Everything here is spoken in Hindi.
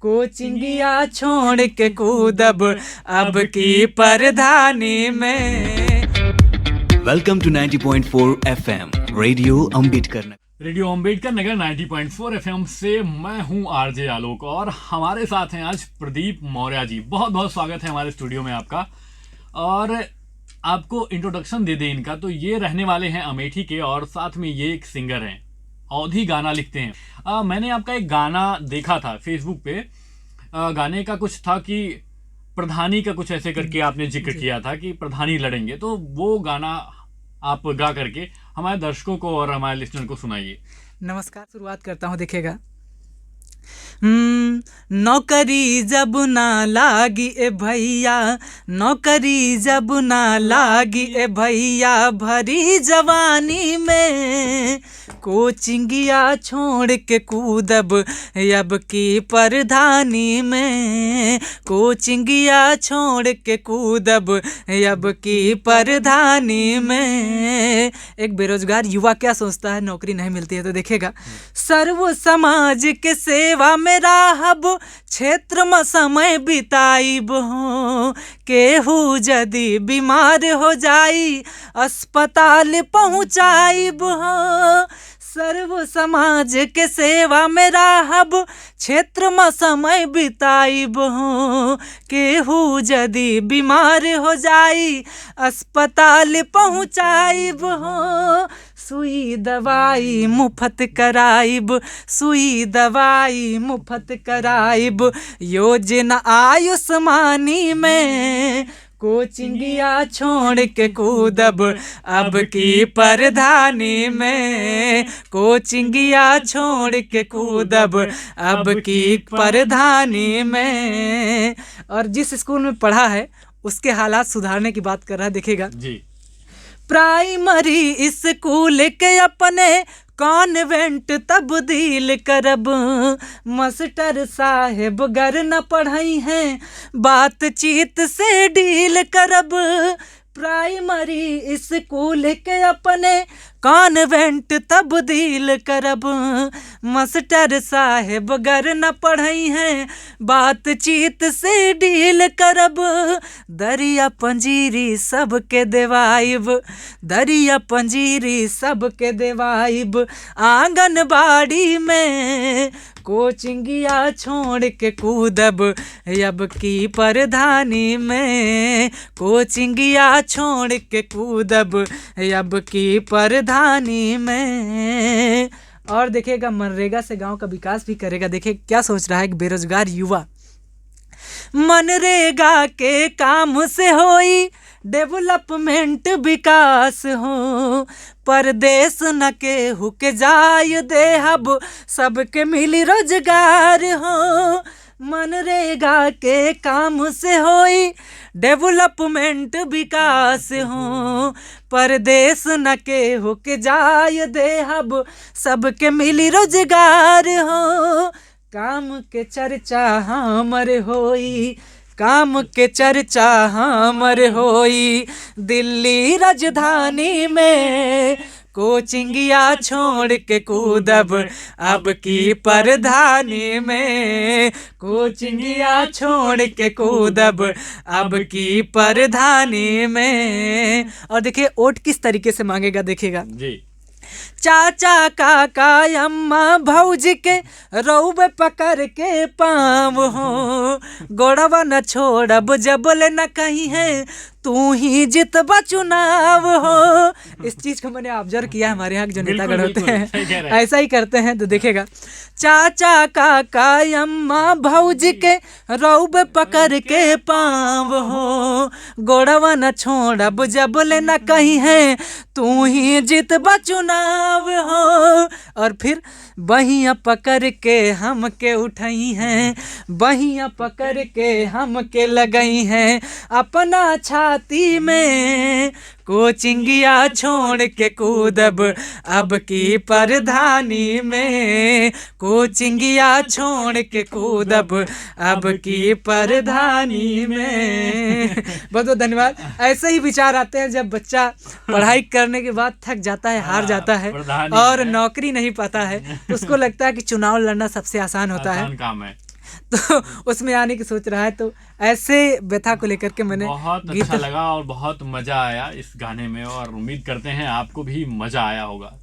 कोचिंगिया छोड़ के कूदब अब की परधानी में। Welcome to 90.4 FM radio Ambedkar Nagar. Radio Ambedkar Nagar 90.4 FM से मैं हूं आरजे आलोक और हमारे साथ हैं आज प्रदीप मौर्य जी। बहुत बहुत स्वागत है हमारे स्टूडियो में आपका। और आपको इंट्रोडक्शन दे दें इनका, तो ये रहने वाले हैं अमेठी के और साथ में ये एक सिंगर हैं, अवधी गाना लिखते हैं। मैंने आपका एक गाना देखा था फेसबुक पे। गाने का कुछ था कि प्रधानी का कुछ ऐसे करके आपने जिक्र किया था कि प्रधानी लड़ेंगे, तो वो गाना आप गा करके हमारे दर्शकों को और हमारे लिसनर को सुनाइए। नमस्कार, शुरुआत करता हूँ। देखिएगा, नौकरी जब ना लागी ए भैया, नौकरी जब ना लागी ए भैया, भरी जवानी में कोचिंगिया छोड़ के कूदब अब की परधानी में, कोचिंगिया छोड़ के कूदब अब की परधानी में। एक बेरोजगार युवा क्या सोचता है, नौकरी नहीं मिलती है तो देखेगा, सर्व समाज के सेवा में राहब, क्षेत्र में समय बिताइब हो, केहू यदि बीमार हो जाई अस्पताल पहुँचाइब हो, सर्व समाज के सेवा में राहब, क्षेत्र में समय बिताइब हो, केहू यदि बीमार हो जाई अस्पताल पहुँचाइब हो, सुई दवाई मुफ्त कराइब, सुई दवाई मुफ्त कराइब, योजना आयुष्मानी में कोचिंगिया छोड़ के कूदब अब की परधानी में, कोचिंगिया छोड़ के कूदब अब की परधानी में। और जिस स्कूल में पढ़ा है उसके हालात सुधारने की बात कर रहा है। देखिएगा जी, प्राइमरी स्कूल के अपने कॉन्वेंट तब्दील करब, मास्टर साहेब गर न पढ़ाई हैं बातचीत से डील करब, प्राइमरी स्कूल के अपने कॉन्वेंट तब्दील करब, मास्टर साहेब गर न पढ़ाई हैं बातचीत से डील करब, दरिया पंजीरी सबके देवाइब, दरिया पंजीरी सबके देवाइब, आंगनबाड़ी में कोचिंगिया छोड़ के कूदब अब की परधानी में, कोचिंगिया छोड़ के कूदब अब की परधानी में। और देखिएगा, मनरेगा से गांव का विकास भी करेगा। देखिए क्या सोच रहा है एक बेरोजगार युवा, मनरेगा के काम से होई डेवलपमेंट विकास हो, परदेश न केहू के जाय देहब सबके मिली रोजगार हो, मनरेगा के काम से होई डेवलपमेंट विकास हो, परदेश न केहू के जाय देहब सबके मिली रोजगार हो, काम के चर्चा हमर होई, काम के चर्चा हमर होई, दिल्ली राजधानी में कोचिंगिया छोड़ के कूदब अब की परधानी में, कोचिंगिया छोड़ के कूदब अब की परधानी में। और देखिए वोट किस तरीके से मांगेगा। देखिएगा जी, चाचा काका अम्मा भौजी के रौब पकड़ के पाँव हो, गोड़वा न छोड़ब जबल न कहीं है तू ही जितबा चुनाव हो। इस चीज़ को मैंने ऑब्जर्व किया, हमारे यहाँ के जो नेतागढ़ होते हैं ऐसा ही करते हैं। तो देखेगा, चाचा काका अम्मा भौजी के रौब पकड़ के पाँव हो, गोड़वा न छोड़ब जबल न कहीं है तू ही जितबा चुनाव हो। और फिर बहिया पकड़ के हम के उठाई हैं, बहिया पकड़ के हम के लगई हैं अपना छाती में, कोचिंगिया छोड़ के कूदब अब की परधानी में, कोचिंगिया छोड़ के कूदब अब की परधानी में। बहुत बहुत धन्यवाद। ऐसे ही विचार आते हैं जब बच्चा पढ़ाई करने के बाद थक जाता है, हार जाता है और नौकरी नहीं पाता है, तो उसको लगता है कि चुनाव लड़ना सबसे आसान होता है। काम है। तो उसमें आने की सोच रहा है। तो ऐसे व्यथा को लेकर के मैंने बहुत गीत अच्छा लगा और बहुत मजा आया इस गाने में, और उम्मीद करते हैं आपको भी मजा आया होगा।